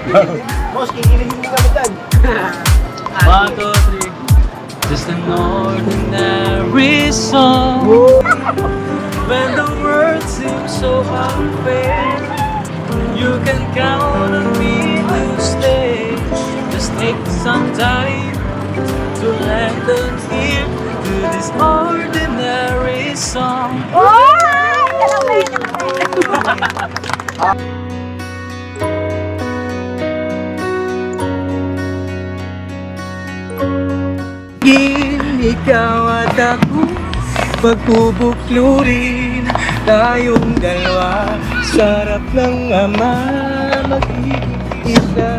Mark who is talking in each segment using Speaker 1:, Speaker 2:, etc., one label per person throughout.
Speaker 1: Boss, kikiligin mo kami dyan.
Speaker 2: 1, 2, 3. Just an ordinary song. When the world seems so unfair, you can count on me to stay. Just take some time to lend an ear to this ordinary song.
Speaker 3: Ikaw at ako, pagpupuklurin tayong dalawa, sarap ng ama, magiging isa.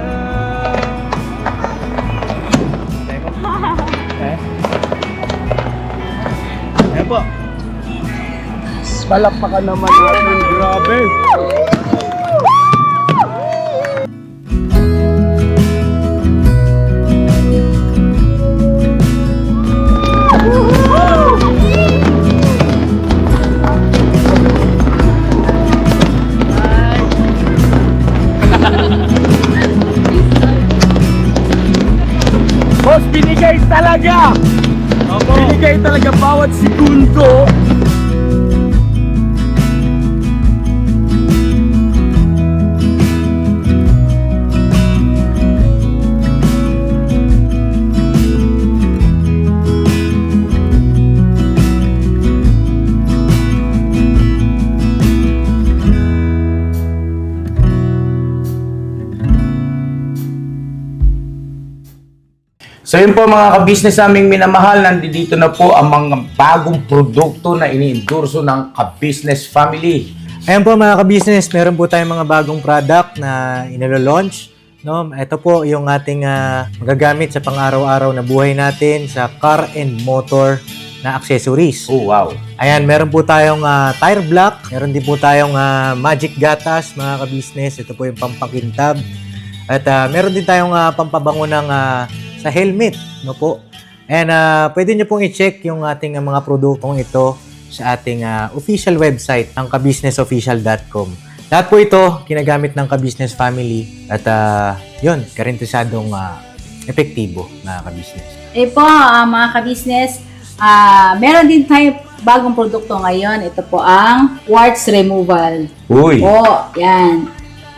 Speaker 3: Ayan po.
Speaker 1: Palakpakan naman natin. Grabe. Boss, binigay talaga! Binigay talaga bawat segundo.
Speaker 4: So yun po mga ka-business naming minamahal, nandito na po ang mga bagong produkto na ini-endorso ng ka-business family.
Speaker 3: Ayan po mga ka-business, meron po tayong mga bagong product na inilo-launch. No? Ito po yung ating magagamit sa pang-araw-araw na buhay natin sa car and motor na accessories.
Speaker 4: Oh wow!
Speaker 3: Ayan, meron po tayong tire block, meron din po tayong magic gatas mga ka-business. Ito po yung pampakintab. At meron din tayong pampabango ng sa helmet, no po. And pwede nyo pong i-check yung ating mga produktong ito sa ating official website, ang kabusinessofficial.com. Lahat po ito ginagamit ng ka-business family at yun, karintisadong epektibo na ka-business.
Speaker 5: Po, mga ka-business, meron din tayo bagong produkto ngayon. Ito po ang warts removal.
Speaker 4: Uy!
Speaker 5: Po, yan.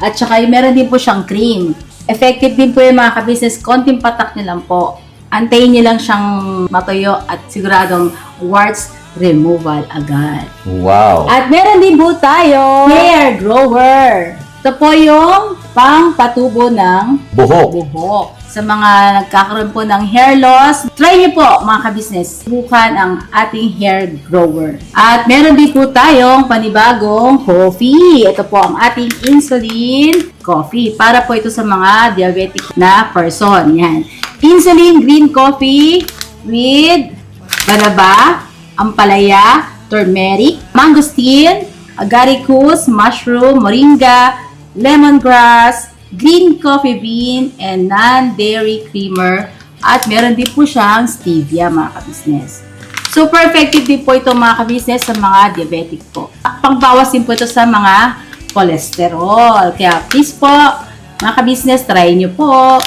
Speaker 5: At saka meron din po siyang cream. Effective din po yung mga ka-business, konting patak nyo lang po. Antayin nyo lang siyang matuyo at siguradong warts removal agad.
Speaker 4: Wow!
Speaker 5: At meron din po tayo hair grower. Ito po yung pang-patubo ng buhok. Sa mga nagkakaroon po ng hair loss, try nyo po mga ka-business, subukan ang ating hair grower. At meron din po tayong panibagong coffee. Ito po ang ating insulin coffee. Para po ito sa mga diabetic na person. Yan. Insulin green coffee with banaba, ampalaya, turmeric, mangosteen, agaricus, mushroom, moringa, lemongrass, green coffee bean, and non-dairy creamer. At meron din po siyang stevia mga ka-business. Super effective din po ito mga ka-business sa mga diabetic po. Pangbawas din po ito sa mga cholesterol. Kaya please po, mga ka-business, try nyo po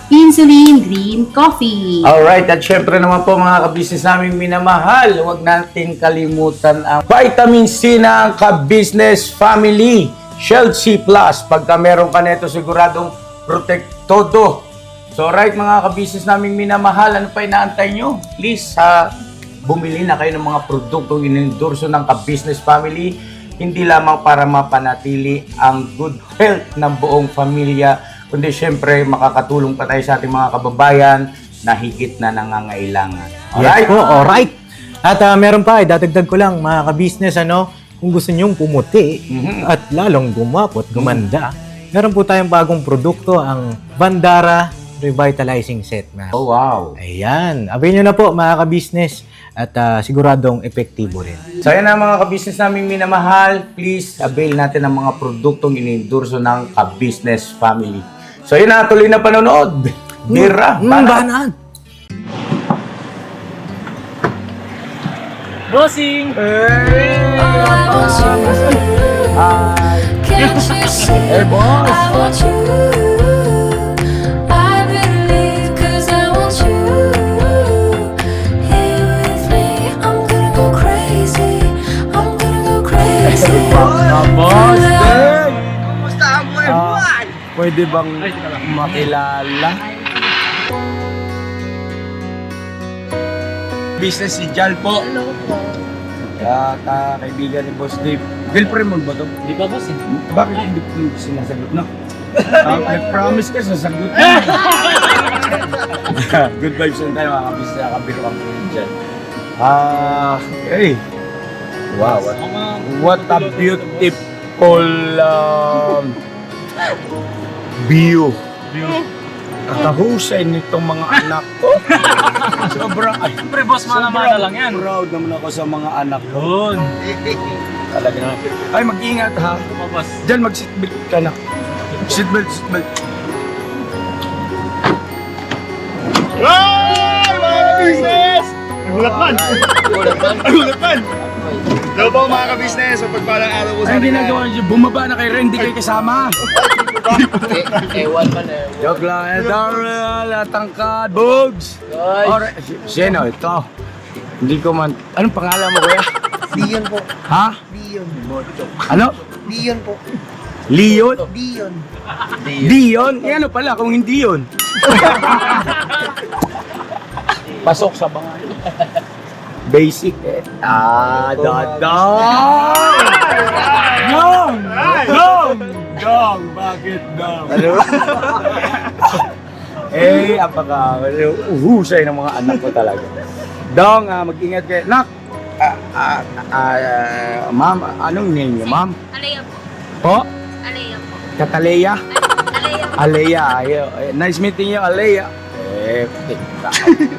Speaker 5: insulin green coffee.
Speaker 4: Alright, at syempre naman po mga ka-business naming minamahal, huwag natin kalimutan ang vitamin C ng ka-business family. Shield C+, pagka meron ka nito siguradong protektodo. So right mga ka-business naming minamahal, ano pa inaantay nyo? Please, bumili na kayo ng mga produktong inendorso ng ka-business family, hindi lamang para mapanatili ang good health ng buong pamilya, kundi syempre makakatulong pa tayo sa ating mga kababayan na higit na nangangailangan. Alright?
Speaker 3: Yes po, alright. At meron pa, dadagdag ko lang mga ka-business, kung gusto nyong pumuti at lalong gumapot, gumanda, meron po tayong bagong produkto, ang Bandara Revitalizing Set.
Speaker 4: Oh wow!
Speaker 3: Ayan, avail nyo na po mga ka-business at siguradong epektibo rin.
Speaker 4: So yan ang mga ka-business naming minamahal, please avail natin ang mga produktong inendorso ng ka-business family. So yun na, tuloy na panonood. Bira,
Speaker 3: Banat!
Speaker 2: Bossing!
Speaker 1: Hey, boss!
Speaker 4: pwede bang makilala? Business si Jal po.
Speaker 5: Hello po.
Speaker 4: At kaibigan ni Boss Dave. Girlfriend mo ba to?
Speaker 2: Di pa boss eh.
Speaker 4: Bakit hindi ko sinasagot na? Nag-promise ka, sasagot na. Good vibes lang tayo mga kabisnes, nakabiro kami dyan. Okay. Wow, what a beautiful view. At kahusay nitong mga anak ko. Sobrang, ay,
Speaker 2: Siyempre boss, mana-mana lang yan.
Speaker 4: proud naman ako sa mga anak ko.
Speaker 2: Yun.
Speaker 4: Talaga naman. Ay, mag-ingat ha.
Speaker 2: Boss.
Speaker 4: Diyan, mag-seatbelt ka na. Seatbelt, seatbelt.
Speaker 1: Ay, mga ka-business! Nagulat man! Nagulat man! Hello po mga ka-business, sa pagpalang araw po sa
Speaker 4: Ay, ginagawa niyo, bumaba na kayo rin, hindi kayo kasama.
Speaker 2: Ewan man eh.
Speaker 4: Joke lang, Darrell, tangkad, boobs. Or, sino, ito. Hindi ko man, anong pangalan mo kuya?
Speaker 6: Dion po.
Speaker 4: Ha?
Speaker 6: Dion.
Speaker 4: Ano?
Speaker 6: Dion po.
Speaker 4: Leon?
Speaker 6: Dion.
Speaker 4: Dion? Eh, ano pala kung hindi yun? Pasok sa bangay. Basic eh. Dong! Dong! Dong! Bakit dong? Ano? Uhusay ng mga anak ko talaga. Dong, mag-ingat kayo. Nak! Ma'am, anong name niyo, ma'am?
Speaker 7: Alea po.
Speaker 4: Po?
Speaker 7: Alea po.
Speaker 4: Kataleya?
Speaker 7: Alea.
Speaker 4: Alea. Nice meeting you, Alea.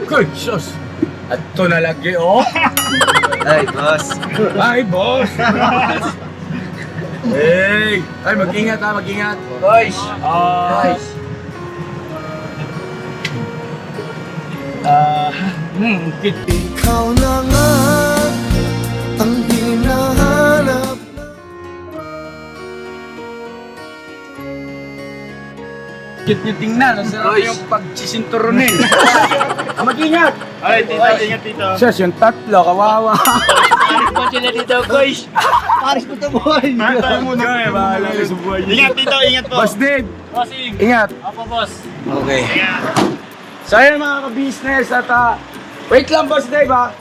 Speaker 4: Good, sus. At ito na lagi, oh.
Speaker 1: Ay, boss.
Speaker 4: Ay, boss. Hey. Ay, mag-ingat ha, mag-ingat. Boys. Kitty.
Speaker 6: Ikaw na nga ang hinahanap.
Speaker 4: Cute nyo tingnan, ang sarap yung pagsisinturunin. Mag-ingat!
Speaker 1: Ay, tito, ingat tito.
Speaker 4: Sus, yung tatlo, kawawa.
Speaker 6: Paris po ito, boy.
Speaker 1: Tayo muna.
Speaker 4: Ay, bahala ka sa buhay niyo.
Speaker 1: Ingat tito, ingat po.
Speaker 4: Boss Dave,
Speaker 2: Bossing.
Speaker 4: ingat.
Speaker 2: Apo boss.
Speaker 4: Okay. So ayun mga ka-business at wait lang Boss Dave ha.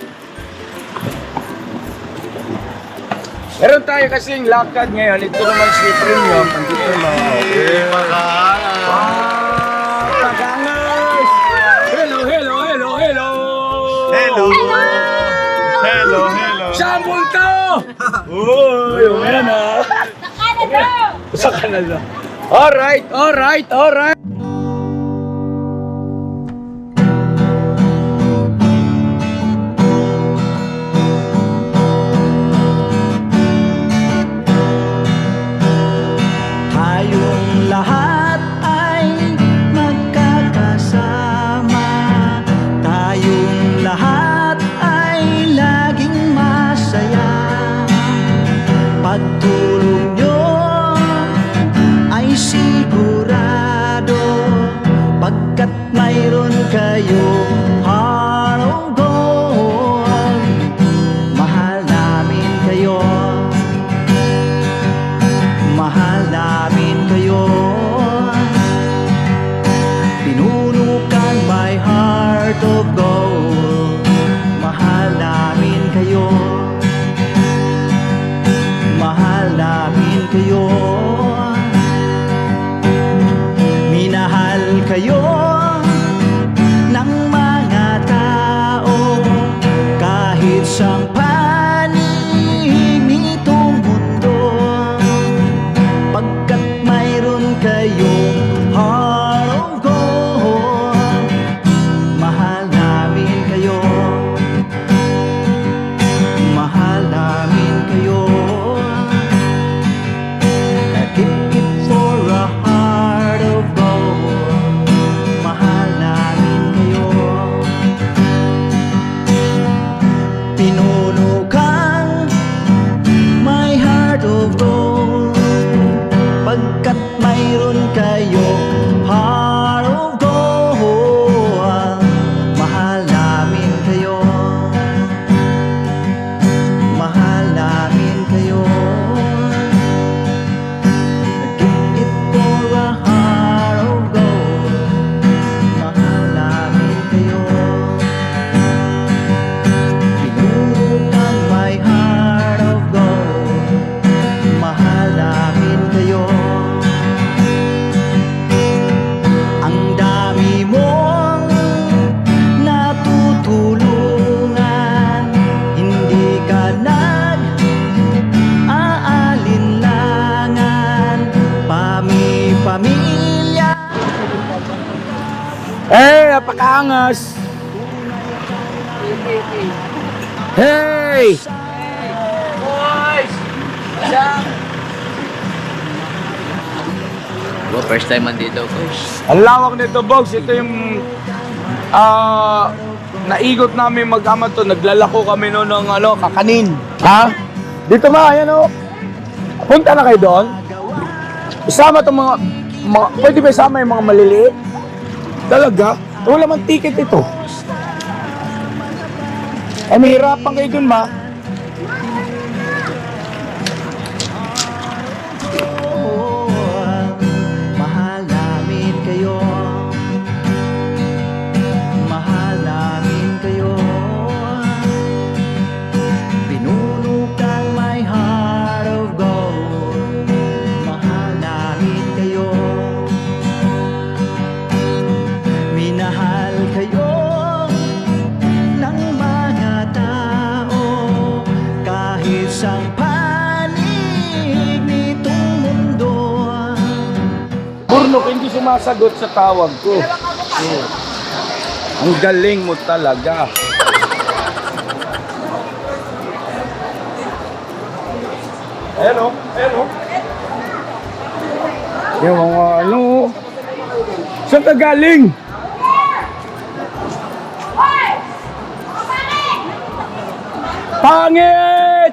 Speaker 4: Meron tayo kasing lakad ngayon. Ito naman si Premium. Andito na. Okay. Pagangos! Hello, hello, hello, hello!
Speaker 1: Hello. Hello, hello.
Speaker 4: Sample to!
Speaker 1: Uy,
Speaker 4: Ayan ha.
Speaker 7: Sa Canada!
Speaker 4: Sa Canada. Alright, alright, alright.
Speaker 6: Tayong lahat ay magkakasama. Tayong lahat ay laging masaya. Pagtulong nyo ay sigurado, pagkat mayroon kayong heart of gold. Mahal namin kayo. Mahal namin kayo. Pinunukan my heart of gold. Mahal namin kayo. Mahal namin kayo. Minahal kayo ng mga tao kahit sang panig nitong mundo, pagkat mayroon kayong heart of gold. Mahal namin kayo. Mahal namin kayo. I give it for a heart of gold.
Speaker 4: Napakaangas! Hey!
Speaker 2: First time man dito, coach.
Speaker 4: Ang lawak nito, boss. Ito yung naigot namin mag-ama to. Naglalako kami noon ng kakanin. Ha? Dito ma, ayan o. Punta na kayo doon. Isama itong mga pwede ba isama yung mga maliliit? Talaga? Wala mang ticket ito. Ay, mahirapan kayo dun, ma.
Speaker 6: Mahal namin kayo. Mahal namin kayo. Pinuno kang my heart of gold. Mahal namin kayo. Minahal kayo ng mga tao kahit sa panig nitong mundo.
Speaker 4: Burnok, hindi sumasagot sa tawag ko. Ang galing mo talaga. Ayan o, ayan o. Yung mga ano. Saan ka galing? Pangit!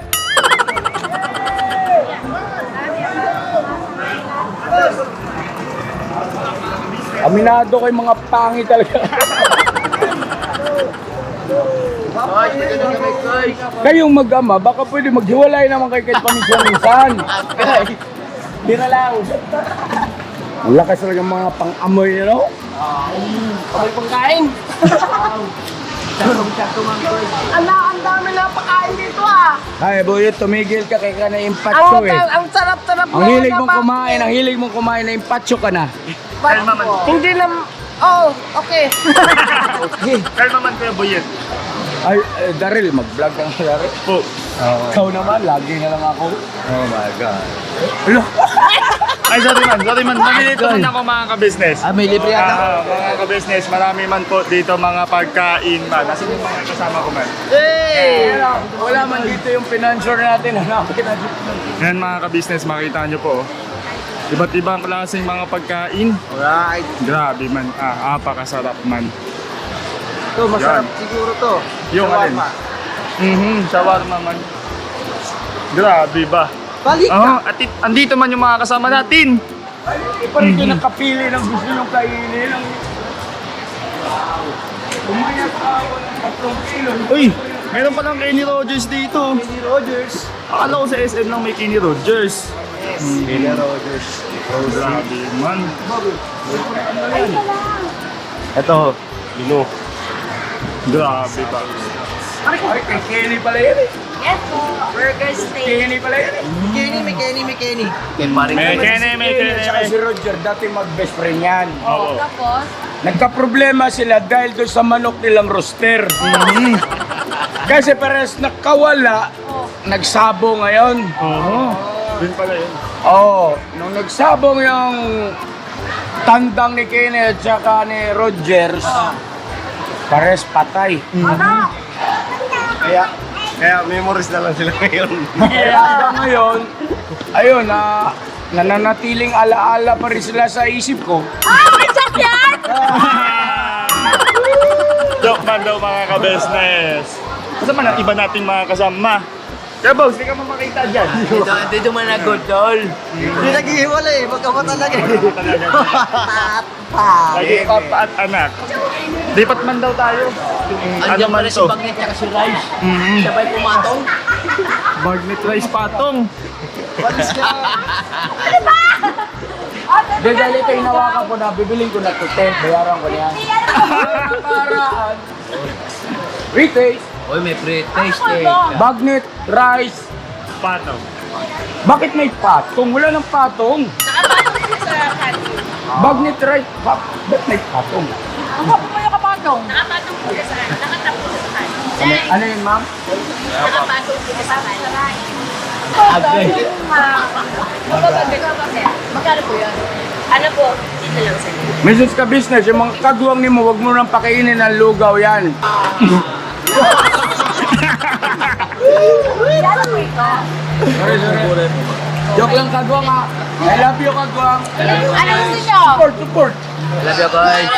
Speaker 4: Aminado kay mga pangit talaga. Kayong mag-ama, baka pwede maghiwalay naman kayo kahit paminsan-minsan. Tira lang. Ang lakas talaga ng mga pang-amoy, you know?
Speaker 2: Amoy pangkain.
Speaker 8: Ang dami na pakain dito ah.
Speaker 4: Ay, boy, tumigil ka kay ka na impatso eh.
Speaker 8: Ang sarap-sarap
Speaker 4: Ang hilig mong kumain, ang hilig mong kumain na impatso ka na.
Speaker 8: Hindi na, oh, okay.
Speaker 1: Kalma man kayo, boy.
Speaker 4: Ay, Daryl, mag-vlog ka nga, Daryl.
Speaker 1: Po.
Speaker 4: Ikaw naman, lagi na lang ako. Oh my God.
Speaker 1: Ay, sorry man. Nandito man ako mga ka-business.
Speaker 2: May libre yata.
Speaker 1: Mga ka-business, marami man po dito mga pagkain man. Kasi yung mga kasama ko man.
Speaker 4: Hey! Wala man dito yung financier natin. Hanapin natin.
Speaker 1: Yan mga ka-business, makita nyo po. Iba't ibang klaseng mga pagkain.
Speaker 2: Alright.
Speaker 1: Grabe man. Apakasarap man.
Speaker 2: Ito, masarap
Speaker 1: Yan.
Speaker 2: siguro to.
Speaker 1: Yung alin? Shawarma man. Grabe ba?
Speaker 2: Balik
Speaker 1: Oo, at andito man yung mga kasama natin.
Speaker 4: Ay, hindi pa rin kayo nakapili ng gusto nyo kainin. Umayat ka ako ng 3 kilo.
Speaker 1: Uy, meron pa lang Kenny Rogers dito. Kenny Rogers? Akala ko sa SM lang may Kenny Rogers. Yes, Kenny Rogers. Oh, grabe man. Ito, Lino. Grabe ba?
Speaker 4: Ay, kay Kenny pala yan eh.
Speaker 7: Yes po. Burger steak.
Speaker 4: Kenny pala yan eh.
Speaker 1: May Kenny.
Speaker 4: Si Roger, dati mag-best friend yan.
Speaker 1: Oo.
Speaker 7: Tapos,
Speaker 4: Nagka-problema sila dahil doon sa manok nilang roster. Kasi parehas nakawala, nagsabo ngayon.
Speaker 1: Oo. Yun pala yun.
Speaker 4: Oo, nung nagsabong yung tandang ni Kenny at saka ni Rogers, parehas patay.
Speaker 1: Kaya memories na lang sila ngayon.
Speaker 4: Kaya hanggang ngayon, ayun, nananatiling alaala pa rin sila sa isip ko.
Speaker 7: may joke yan!
Speaker 1: Joke man daw mga ka-business. Kasama na iba nating mga kasama. Kaya boss, hindi ka makita dyan.
Speaker 2: Dito man na good, tol.
Speaker 6: Hindi naghihiwalay, magkama talaga.
Speaker 1: Lagi papa at anak. Lipat man daw tayo. Ano
Speaker 2: Andiyan
Speaker 1: man
Speaker 2: pala si
Speaker 1: to?
Speaker 2: Bagnet at si Rice. Sabay pumatong.
Speaker 1: Bagnet rice patong.
Speaker 4: Dahil ito hinawakan ko na, bibiling ko na to 10, bayaran ko niyan. Paraan. Retaste,
Speaker 2: Uy, may pre-taste eh.
Speaker 4: bagnet, rice.
Speaker 1: Patong.
Speaker 4: Bakit may patong? Wala ng patong.
Speaker 7: Nakapasok sila sa kantin.
Speaker 4: Bagnet, rice. Bakit may patong?
Speaker 7: Nakapasok sila sa kantin. Nakatapos sila sa kantin.
Speaker 4: Ano yun, ma'am?
Speaker 7: Nakapasok sila sa kantin. Magkano po yun? Ano po? Dito lang sa inyo.
Speaker 4: Mrs. Ka Business, yung mga kagwang ni mo, wag mo nang pakainin ng lugaw yan.
Speaker 7: Ano po ito?
Speaker 4: Sorry. Joke lang kagwang ha. I love you kagwang.
Speaker 7: Ano gusto nyo?
Speaker 4: Support.
Speaker 2: Love you, guys.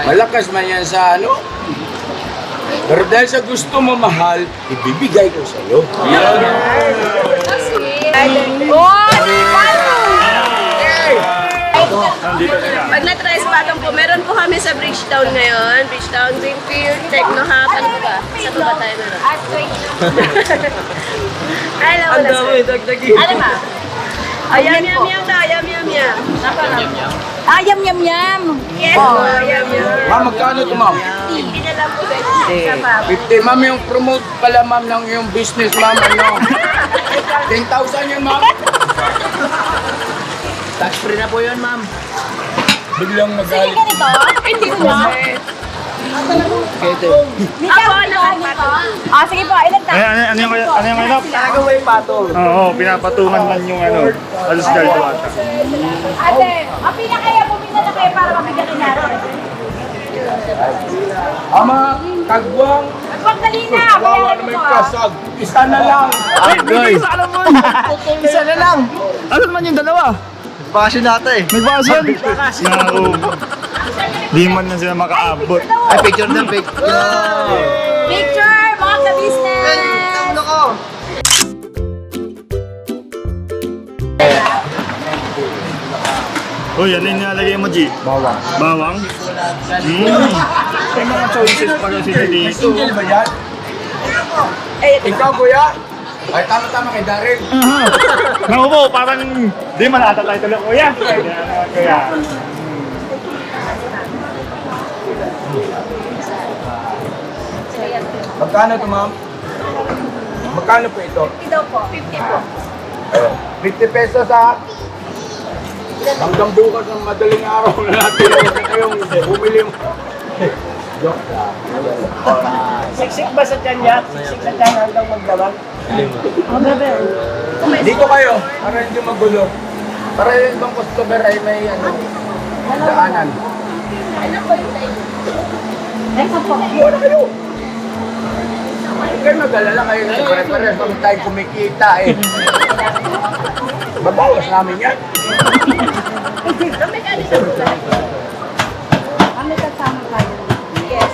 Speaker 4: Malakas man yan sa ano. Pero dahil sa gusto mo mahal, ibibigay ko sa'yo.
Speaker 7: Pag na-try spotong po, meron po kami sa Bridgetown ngayon. Bridgetown, Greenfield, Techno Hub, ano po ba? Sa ba tayo meron? Ay, wala sa. Ano ba? Ayam yam yam na, ayam yam yam.
Speaker 5: Ayam yam yam.
Speaker 7: Yes, ayam yam.
Speaker 4: Ma'am, magkano ito ma'am?
Speaker 7: Hindi na lang po guys. Sa pa.
Speaker 4: 50. Ma'am, yung promote pala ma'am ng yung business ma'am. Ano? 10,000 yun ma'am.
Speaker 2: Tax free na po yun, ma'am.
Speaker 4: Biglang nagalit.
Speaker 5: Ganito?
Speaker 7: Hindi ko na.
Speaker 5: Ako, nito? Ah, sige po, ilan tayo?
Speaker 1: Ano yung kayo?
Speaker 4: Talagang may patong.
Speaker 1: Oo, pinapatungan man yung ano. Alas galdo ata.
Speaker 5: Ate, apila kaya, bumila na kayo para mabigyan natin.
Speaker 4: Ama, kagwang,
Speaker 5: Pagdali na,
Speaker 4: wawa
Speaker 5: bayaran
Speaker 4: na may
Speaker 5: mo ah.
Speaker 4: kasag. Isa na lang.
Speaker 1: Ay, hindi ko alam mo. Isa na lang. Ano naman yung dalawa?
Speaker 6: Passion natin eh.
Speaker 1: Nagbasyon. Naku. Di man na sila makaabot.
Speaker 2: Ay, picture na picture.
Speaker 5: Picture, mga ka-business!
Speaker 6: Ano ko?
Speaker 1: Uy, ano yung nilalagay mo, G?
Speaker 4: Bawang.
Speaker 1: Bawang? May mga choices pala sila dito.
Speaker 4: Single ba yan? Ikaw, kuya? Ay, tama-tama kay Daryl.
Speaker 1: Naku po, parang di man ata tayo tuloy, kuya. Kaya.
Speaker 4: Magkano ito, ma'am? Magkano po ito?
Speaker 7: Ito po, 50 po.
Speaker 4: 50 pesos ha? Hanggang bukas ng madaling araw na natin kayong bumili mo. Joke lang.
Speaker 8: Siksik ba sa tiyan niya? Siksik sa tiyan hanggang magdamag?
Speaker 4: Dito kayo, para hindi magulo. Para yung ibang customer ay may ano, daanan. Muna kayo! Huwag kayo mag-alala kayo kasi pare-pares kami tayo kumikita eh. Babawas namin yan.
Speaker 7: Yes.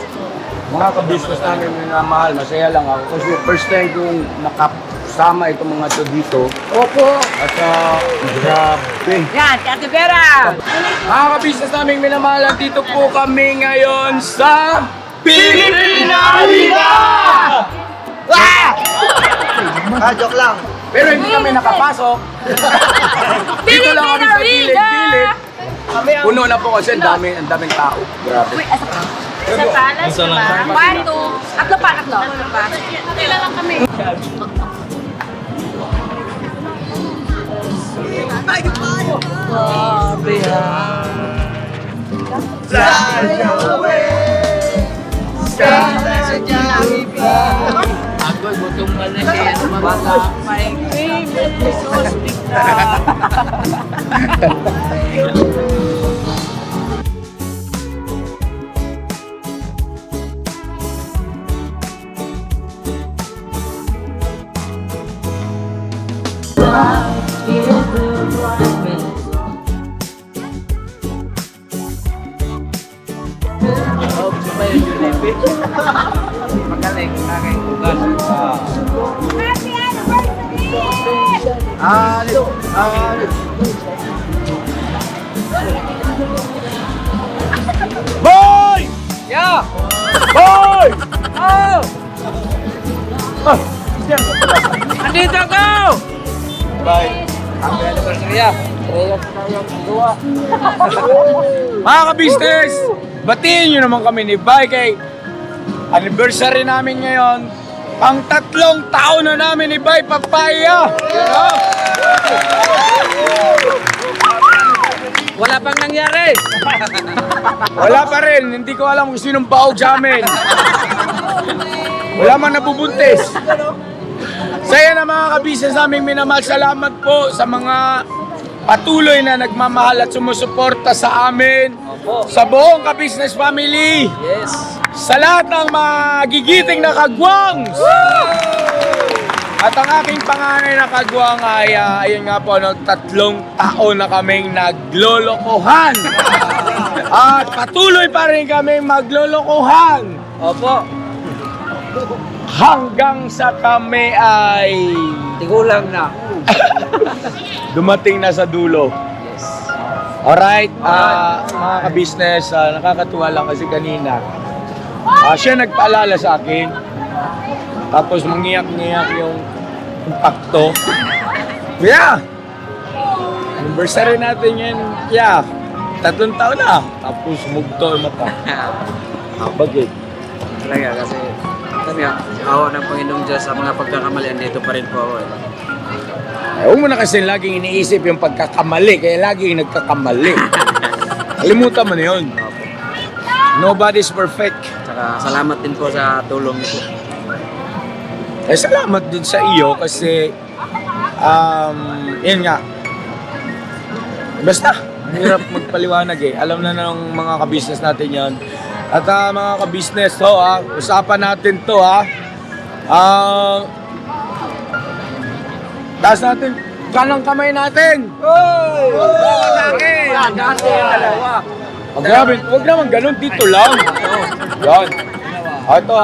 Speaker 4: Mga ka-business namin minamahal, masaya lang ako kasi first time kong nakasama itong mga to dito. Opo! At grabe.
Speaker 5: Yan, Ate Vera!
Speaker 4: Mga ka-business namin minamahal, dito po kami ngayon sa Pilipina Arena!
Speaker 6: Joke lang.
Speaker 4: Pero hindi kami nakapasok. Dito lang kami sa gilid-gilid. Puno na po kasi ang daming tao. Grabe.
Speaker 7: Sa palas, diba? 1, 2, tatlo pa. Tatlo pa. Tatlo lang kami.
Speaker 2: Ako, gutom ka na siya. Bata. My favorite Jesus. Magaling, aking ugan.
Speaker 5: Happy anniversary!
Speaker 1: Boy!
Speaker 4: Yeah!
Speaker 1: Boy!
Speaker 4: Oh! Andito ko! Bye. Happy anniversary ah. Mga ka-business, batiin nyo naman kami ni Bay kay anniversary namin ngayon. Ang 3 taon na namin ni Bay Papaya.
Speaker 2: Wala pang nangyari.
Speaker 4: Wala pa rin, hindi ko alam kung sinong baog sa amin. Wala man nabubuntis. So yan ang mga kabisnes naming minamahal. Salamat po sa mga patuloy na nagmamahal at sumusuporta sa amin. Sa buong kabisnes family.
Speaker 2: Yes.
Speaker 4: Sa lahat ng magigiting na kagwang. At ang aking panganay na kagwang ay, ayun nga po, 3 taon na kaming naglolokohan. At patuloy pa rin kaming maglolokohan.
Speaker 2: Opo.
Speaker 4: Hanggang sa kami ay
Speaker 2: Tigulang na.
Speaker 4: dumating na sa dulo.
Speaker 2: Yes.
Speaker 4: Alright, mga kabisnes, nakakatuwa lang kasi kanina. Siya nagpaalala sa akin. Tapos mangiyak-ngiyak yung impacto. Yeah! Anniversary natin yan, yeah. 3 taon na. Tapos mugto yung mata. Bakit?
Speaker 2: Talaga kasi sabi nga, awa ng Panginoong Diyos sa mga pagkakamalian dito pa rin po ako.
Speaker 4: Huwag mo na kasi laging iniisip yung pagkakamali, kaya laging nagkakamali. Kalimutan mo na yun. Nobody's perfect.
Speaker 2: Saka salamat din po sa tulong niyo po.
Speaker 4: Salamat din sa iyo kasi yun nga. Basta, hirap magpaliwanag eh. Alam na ng mga kabisnes natin yan. At mga kabisnes to usapan natin to taas natin kanang kamay natin. Hoy! Oh, grabe, huwag naman ganun, dito lang. Yan. Ito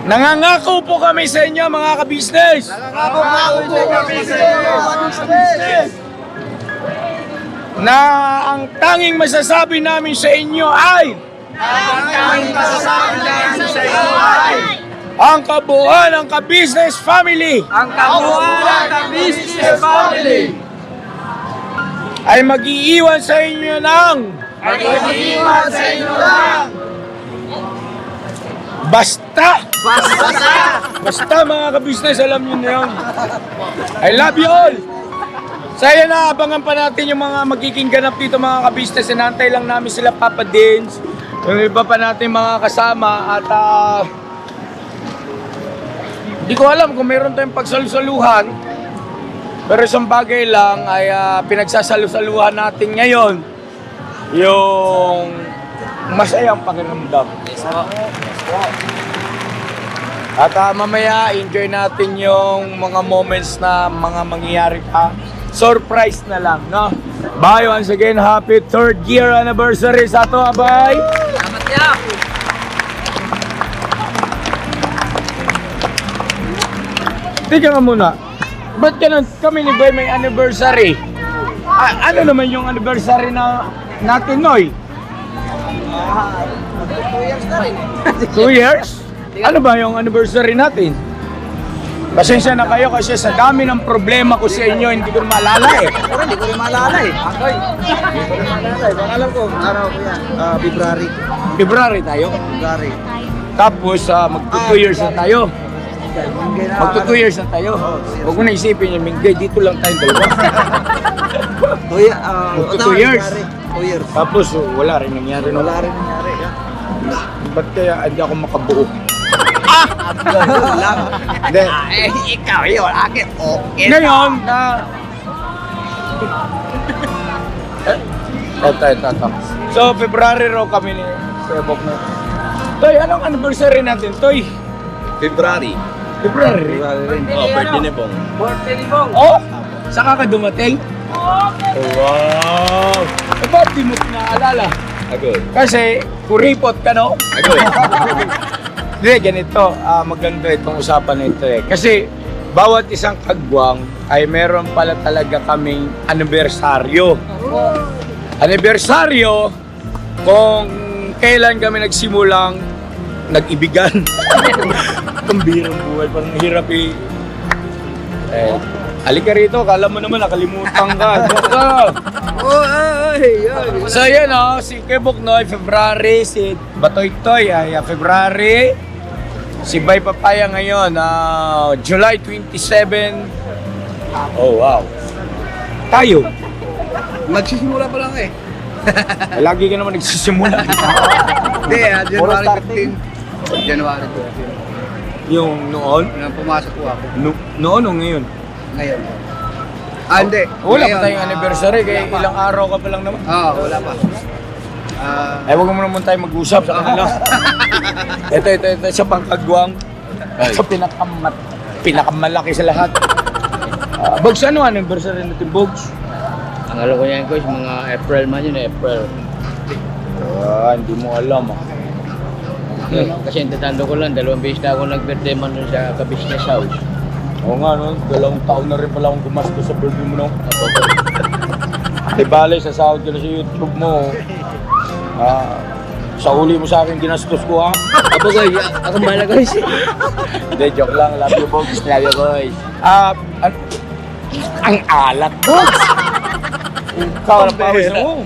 Speaker 4: nangangako po kami sa inyo mga kabisnes. Na ang tanging masasabi namin sa inyo ay ang kabuuan ng ka-business family.
Speaker 2: Ang kabuuan ng ka-business family
Speaker 4: Ay mag-iiwan sa inyo ng Basta mga ka-business, alam niyo na yun. I love you all. Saya na, abangan pa natin yung mga magiging ganap dito mga ka-business. Inantay lang namin sila Papa Dins, yung iba pa natin mga kasama. At hindi ko alam kung meron tayong pagsalusaluhan. Pero isang bagay lang ay pinagsasalusaluhan natin ngayon yung masayang pakiramdam. At mamaya, enjoy natin yung mga moments na mga mangyayari pa. Surprise na lang, no? Bye once again, happy 3rd year anniversary sa to, bye!
Speaker 2: Salamat ya.
Speaker 4: Tika nga muna, ba't ganun kami ni Boy may anniversary? Ano naman yung anniversary na natin, Noy?
Speaker 6: 2 years na rin.
Speaker 4: 2 years? Ano ba yung anniversary natin? Pasensya na kayo kasi sa dami ng problema ko sa inyo, hindi ko maalala eh.
Speaker 6: Pero hindi ko rin maalala eh. Hindi ko rin maalala eh. Baka alam ko, araw ko yan. February.
Speaker 4: February tayo.
Speaker 6: February.
Speaker 4: Tapos magto 2 years na tayo. Magto 2 years na tayo. Huwag mo na isipin yung Minggay, dito lang tayong dalawa. Magto 2 years.
Speaker 6: 2 years.
Speaker 4: Tapos wala rin nangyari. No?
Speaker 6: Wala rin nangyari.
Speaker 4: Ba't kaya hindi ako makabuo? Hindi.
Speaker 6: Ikaw yun, akin. Okay.
Speaker 4: Ngayon, ito. So, February raw kami ni Sebok na. Toy, anong anniversary natin, Toy?
Speaker 6: February.
Speaker 4: February?
Speaker 6: Oh, birthday ni Bong.
Speaker 2: Birthday ni Bong.
Speaker 4: Oh! Saka ka dumating? Oh, wow! Eh, ba't di mo pinaalala?
Speaker 6: Agad.
Speaker 4: Kasi, kuripot ka, no?
Speaker 6: Agad.
Speaker 4: Hindi, ganito. Maganda itong usapan na ito eh. Kasi, bawat isang kagwang ay meron pala talaga kaming anibersaryo. Anibersaryo kung kailan kami nagsimulang nag-ibigan. Pambirang buhay, parang hirap eh. Halika rito, kala mo naman nakalimutan ka. So yan si Kebok Noy, February, si Batoy Toy ay February, si Bay Papaya ngayon, July 27. Oh wow. Tayo.
Speaker 2: Magsisimula pa lang eh.
Speaker 4: Lagi ka naman nagsisimula.
Speaker 2: Hindi, January
Speaker 4: starting.
Speaker 2: 15. January 15.
Speaker 4: Yung noon?
Speaker 2: Nang pumasok po ako.
Speaker 4: Noon o ngayon?
Speaker 2: Ngayon. Hindi.
Speaker 4: Wala pa
Speaker 2: Ngayon,
Speaker 4: tayong anniversary, kaya ilang araw ka pa lang naman.
Speaker 2: Wala pa.
Speaker 4: Huwag mo naman tayo mag-usap sa kanila. ito sa pangkagwang. Sa pinakamalaki sa lahat. Bogs, ano anniversary natin, Bogs?
Speaker 2: Ang alam ko yan, coach, mga April man yun, April.
Speaker 4: Hindi mo alam
Speaker 2: Kasi intatando ko lang, 2 beses na ako nag-birthday man dun sa ka-business house.
Speaker 4: Oo nga, no? 2 taon na rin pala akong gumastos sa birthday mo, no? Bale, sa sahod ka na sa YouTube mo. Sa huli mo sa akin, ginastos ko, ha?
Speaker 2: Apo guys, ako mahal guys.
Speaker 4: Hindi, joke lang. Love you, Bogs. Love you, boys. Ang alat, Bogs! Ikaw ang pawis mo.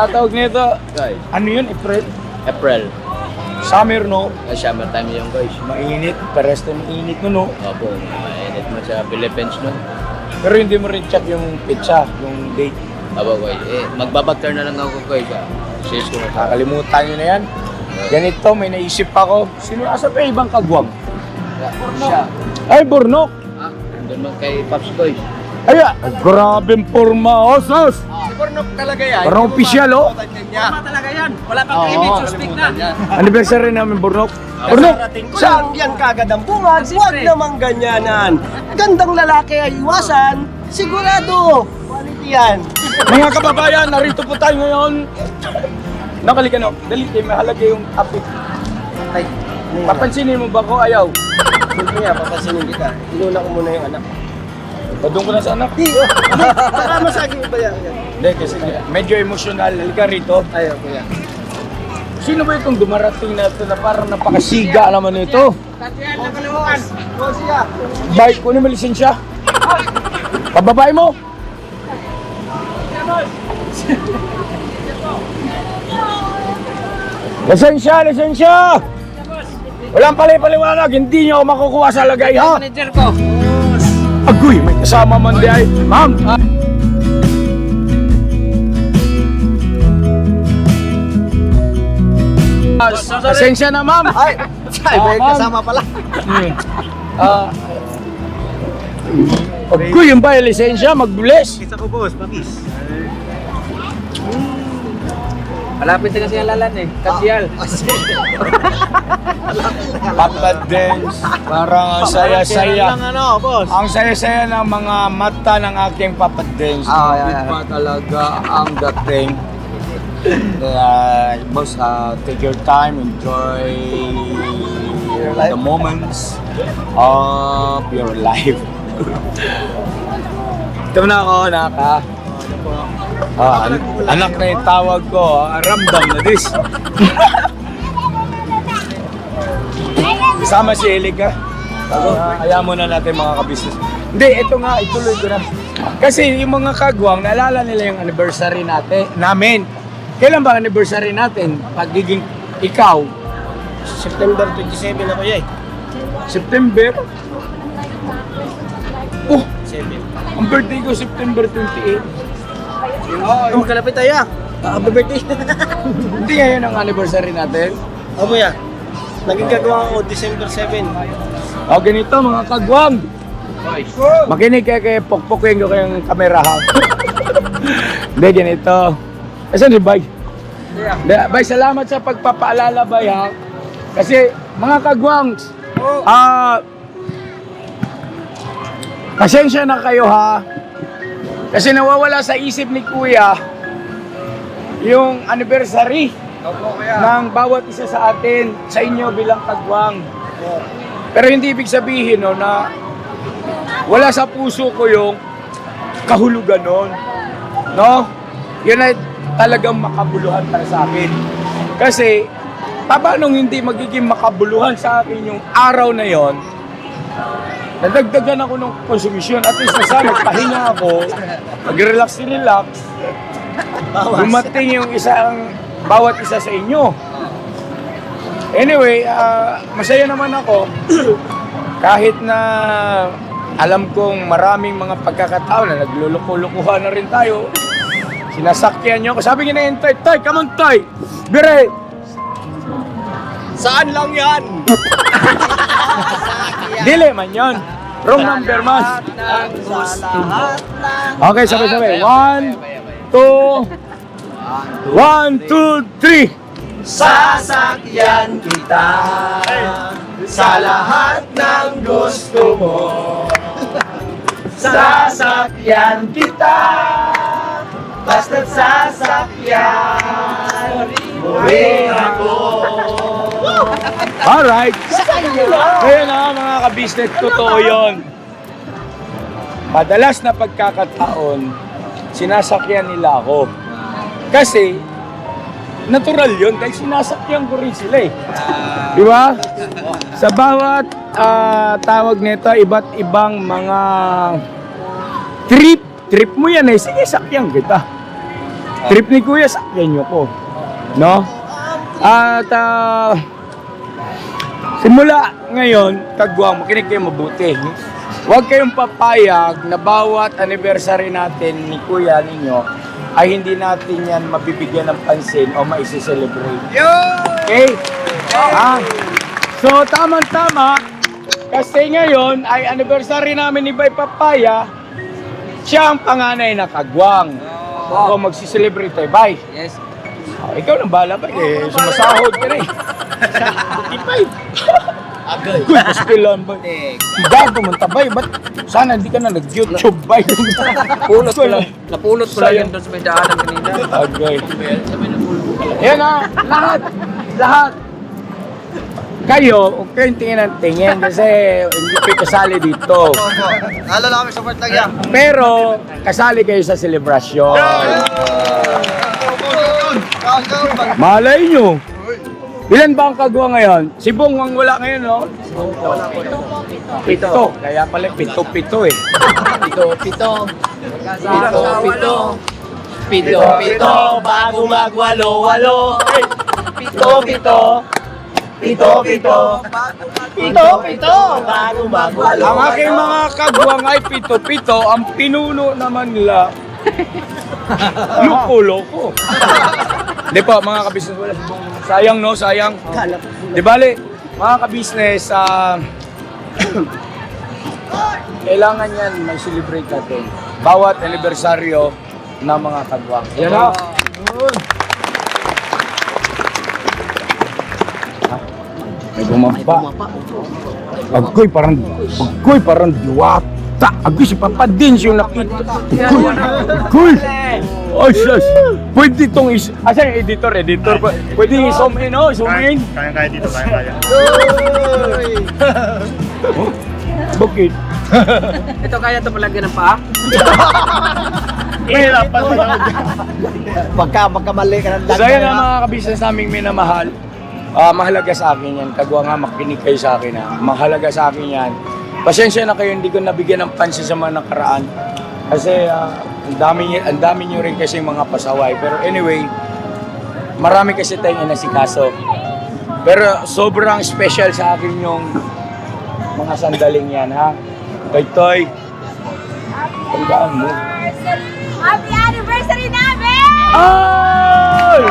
Speaker 4: Tawag nito,
Speaker 2: Guys,
Speaker 4: ano yun, April?
Speaker 2: April.
Speaker 4: Summer, no?
Speaker 2: Summer time yung guys.
Speaker 4: Mainit, pares na mainit, no?
Speaker 2: Opo, mainit mo sa Philippines no.
Speaker 4: Pero hindi mo rin check yung pizza, yung date.
Speaker 2: Apo guys, magbabag-turn na lang ako guys. Sis ko na sa
Speaker 4: Nakalimutan nyo na yan. Ganito, may naisip ako. Sino asa pa ibang kagwang?
Speaker 2: siya.
Speaker 4: Ay, Burnok!
Speaker 2: Doon man kay Pops guys.
Speaker 4: Ay, grabing forma, osos!
Speaker 2: Pornok talaga yan.
Speaker 4: Parang opisyal, oh!
Speaker 2: Talaga yan. Wala pang image, suspect na.
Speaker 4: Anniversary namin, Burnok. Burnok!
Speaker 8: Saan yan kagad ang bungad? Huwag namang ganyanan. Gandang lalaki ay iwasan. Sigurado. Quality yan.
Speaker 4: Mga kababayan, narito po tayo ngayon. Nakalikan, no? Dali, mahalaga yung topic.
Speaker 8: Ay,
Speaker 4: Papansinin mo ba ko? Ayaw.
Speaker 8: hindi nga, papasinin kita. Inuna ko muna yung anak.
Speaker 4: Padung ko na sa anak.
Speaker 8: Para masagin ba yan?
Speaker 4: Hindi, kasi medyo emotional. Halika rito.
Speaker 8: Ayaw, kuya.
Speaker 4: Sino ba itong dumarating na ito na parang napakasiga naman ito? Bike ko na may lisensya. Pababae mo. Lisensya, lisensya! Walang pali-paliwanag, hindi niyo ako makukuha sa lagay, ha?
Speaker 2: Manager ko.
Speaker 4: Agoy, may kasama man di ay. Ma'am! Pasensya na, ma'am.
Speaker 8: Ay, may
Speaker 4: ma'am.
Speaker 8: kasama pala.
Speaker 4: Agoy, yung ba yung lisensya, mag-bless.
Speaker 8: Kita ko, boss, papis.
Speaker 2: Malapit na kasi alalan eh. Kasyal.
Speaker 4: Papa Dance, parang ang saya-saya.
Speaker 8: ano, boss?
Speaker 4: Ang saya-saya ng mga mata ng aking Papa Dance. Iba talaga ang dating. Boss, take your time, enjoy the moments of your life. Ito na ako, naka. Anak na yung tawag ko, ramdam na this. Kasama si Eliga. Kaya muna natin mga kabisnes. Hindi, ito nga, ituloy ko na. Kasi yung mga kagwang, naalala nila yung anniversary namin. Kailan ba anniversary natin? Pagiging ikaw,
Speaker 8: September 27 ako yan.
Speaker 4: September? Oh,
Speaker 8: 7.
Speaker 4: ang birthday ko September 28.
Speaker 8: Oh, kalapit tayo. Happy birthday.
Speaker 4: Hindi ngayon ang anniversary natin.
Speaker 8: Oh, kuya. Naging gagawa ako December 7.
Speaker 4: O ganito mga kagwang. Makinig kayo kay pokpokin ko kayong kamera ha. Hindi ganito. Asan si Bay? Bay, salamat sa pagpapaalala Bay ha. Kasi mga kagwang, pasensya na kayo ha. Kasi nawawala sa isip ni Kuya yung anniversary ng bawat isa sa atin, sa inyo bilang kagwang. Pero hindi ibig sabihin no, na wala sa puso ko yung kahulugan nun. No? Yun ay talagang makabuluhan para sa akin. Kasi, paano hindi magiging makabuluhan sa akin yung araw na yon? Nadagdagan ako ng konsumisyon. At least nasa nagpahinga ako, mag-relax. Dumating yung bawat isa sa inyo. Anyway, masaya naman ako kahit na alam kong maraming mga pagkakataon na nagluluko-lukuhan na rin tayo. Sinasakyan niyo ako. Sabi niya na yun, Tay, Tay, come on, Tay. Bire!
Speaker 8: Saan lang yan?
Speaker 4: Dili man yun. Wrong number, mas. Okay, sabay-sabay. 1, 2, 1, 2, 3.
Speaker 8: Sasakyan kita sa lahat ng gusto mo. Sasakyan kita basta't sasakyan mo rin ako.
Speaker 4: Alright. Kaya na mga ka-business, totoo yun. Madalas na pagkakataon, sinasakyan nila ako. Kasi, natural yun dahil sinasakyan ko rin sila eh. Di ba? Sa bawat tawag nito, iba't ibang mga trip mo yan eh. Sige, sakyan kita. Trip ni Kuya, sakyan nyo ko. No? At simula ngayon, kagwang, makinig kayo mabuti. Huwag kayong papayag na bawat anniversary natin ni Kuya ninyo ay hindi natin yan mabibigyan ng pansin o maisi-celebrate. Okay? So, tama-tama, kasi ngayon ay anniversary namin ni Bay Papaya, siya ang panganay na kagwang. Ako magsiselebrate tayo, Bay.
Speaker 2: Yes.
Speaker 4: Ikaw nang bahala ba? Eh, sumasahod ka na eh. 55. Uy, pastilan ba? Gago man tabay, ba't sana hindi ka na nag-YouTube ba?
Speaker 2: Napulot ko lang yun doon sa may daanan kanina.
Speaker 4: Okay. Yan na, lahat. Kayo, huwag kayong tingin ng tingin kasi hindi kayo kasali dito.
Speaker 6: Naalala kami sa part lang yan.
Speaker 4: Pero, kasali kayo sa selebrasyon. Malay nyo. Ilan ba ang kagwa ngayon? Si Bong ang wala ngayon, no? Pito. Kaya pala, pito eh.
Speaker 8: Pito, bago magwalo-walo. Pito, bago magwalo.
Speaker 4: Ang aking mga kagwang ay pito-pito, ang pinuno naman nila, loko-loko. Di po, mga kabisnes, wala si Bong. Sayang, no? Sayang. Di bali, mga kabisnes, kailangan yan may celebrate natin. Bawat anibersaryo ng mga kagwang. Yan na. May bumaba. Agoy, parang diwata. Agoy, si Papa Dins yung nakita. Agoy! Oh, sus! Pwede itong asan yung editor? Pwede i-zoom in, oh, zoom in.
Speaker 1: Kaya dito, kaya.
Speaker 4: Bakit?
Speaker 2: Ito kaya ito palagyan ng paa?
Speaker 1: Hirapan mo lang.
Speaker 8: Magkamali ka ng
Speaker 4: So yan ang mga kabisnes naming minamahal. Mahalaga sa akin yan. Kagwa nga, makinig kayo sa akin ha. Mahalaga sa akin yan. Pasensya na kayo, hindi ko nabigyan ng pansin sa mga nakaraan. Kasi ang dami nyo rin kasi mga pasaway. Pero anyway, marami kasi tayong inasikaso. Pero sobrang special sa akin yung mga sandaling yan ha. Toy, tandaan mo.
Speaker 7: Happy anniversary namin!
Speaker 4: Ay!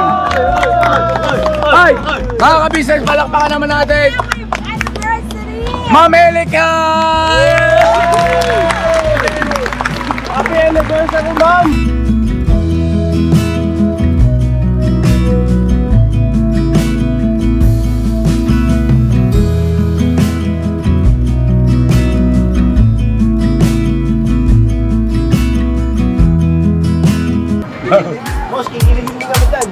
Speaker 4: Ay! Mga kabisnes, palakpakan naman natin!
Speaker 7: Anniversary!
Speaker 4: Ma'am Elika! Happy anniversary, ma'am!
Speaker 8: Boss, kikilingin mo kami dyan.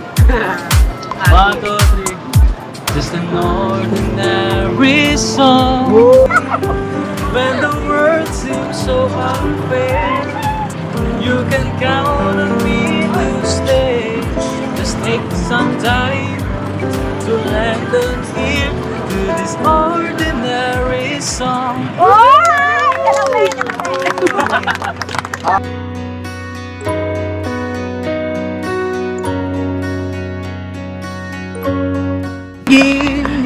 Speaker 9: 1, 2, 3. Just an ordinary song. When the world seems so unfair, you can count on me to stay. Just take some time to lend an ear to this ordinary song.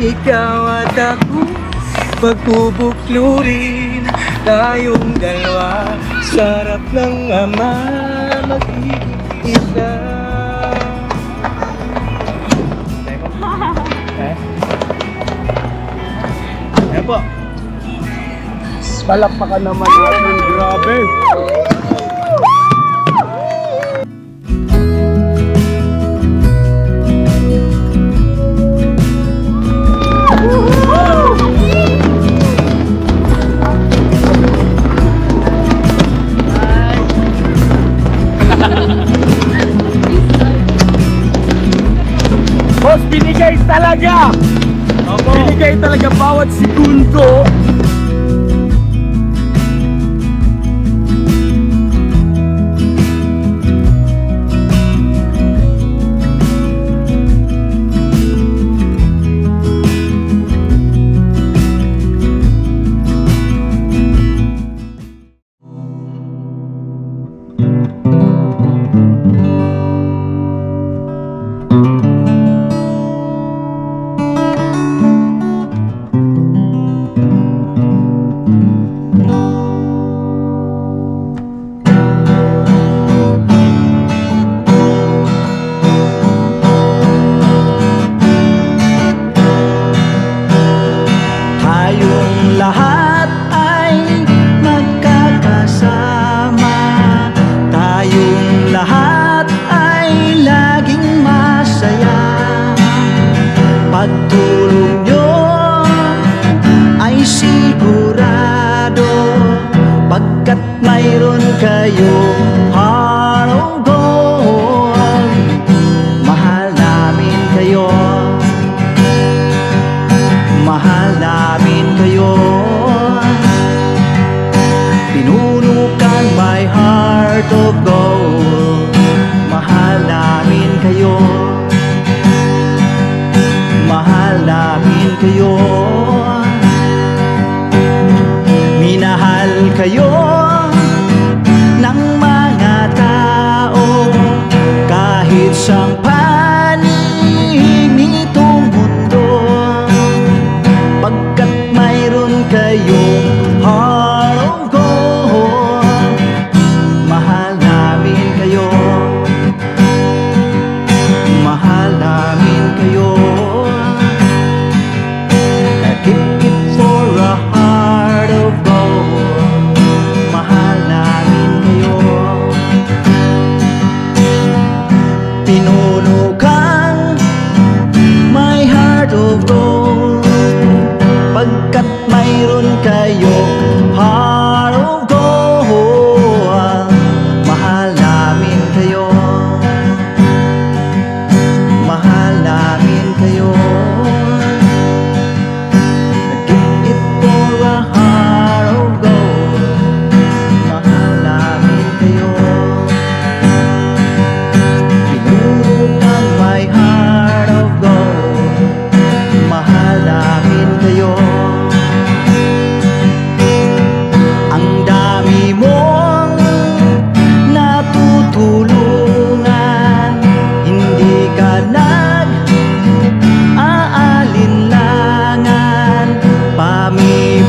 Speaker 9: Ikaw at ako Pagpupuklurin tayong dalawa, sarap ng ama magiging isa. Ayan po.
Speaker 8: Palakpakan naman natin. Grabe.
Speaker 4: Boss, binigay talaga! Binigay talaga bawat segundo.
Speaker 6: Tayong lahat ay magkakasama. Tayong lahat ay laging masaya. Pagtulong nyo ay sigurado, pagkat mayroon kayong heart of gold. Mahal namin kayo, mahal namin kayo. Pinunukan my heart of gold. Mahal namin kayo, mahal namin kayo. Minahal kayo ng mga tao kahit sang panig nitong mundo, pagkat mayroon kayong heart of gold. Mahal namin kayo, mahal namin kayo. Keep it for a heart of gold. Mahal namin kayo. Pinunukan my heart of gold, pagkat mayroon kayong heart of gold. Mahal namin kayo, mahal namin kayo. Keep it for a heart of gold. Mahal namin kayo. Pinunukan my heart of gold. Mahal namin kayo. Ang dami mong natutulungan, hindi ka nag-aalinlangan.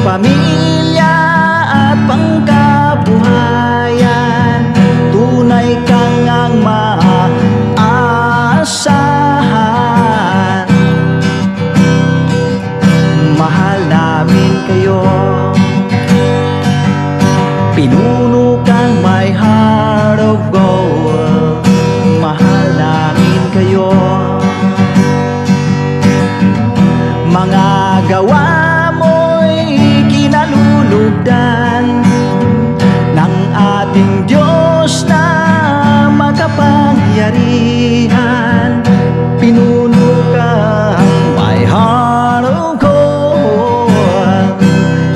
Speaker 6: Pamilya at pangkabuhayan, tunay kang ang maaasahan. Mahal namin kayo. Pinunukan my heart of gold. Mahal namin kayo. Mga gawa mo'y kinalulugdan ng ating Diyos na makapangyarihan. Pinunukan my heart of gold.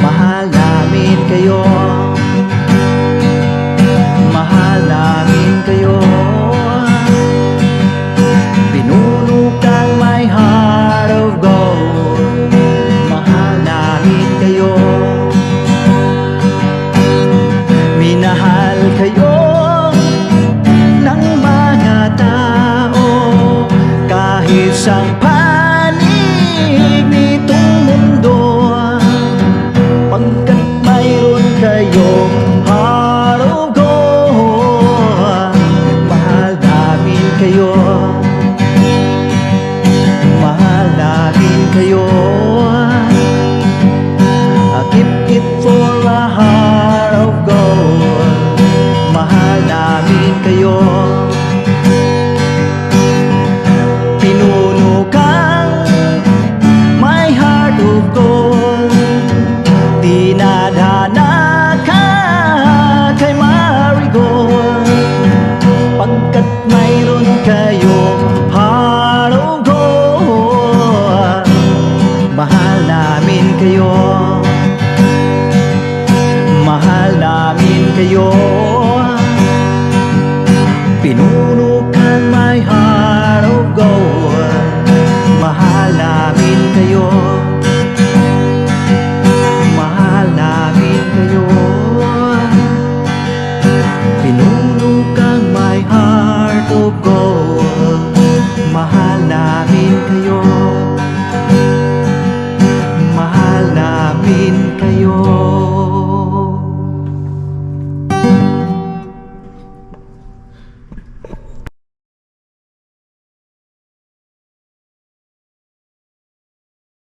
Speaker 6: Mahal namin kayo, mahal namin kayo. Pinunukan my heart of gold. Mahal namin kayo.
Speaker 9: mahal namin kayo.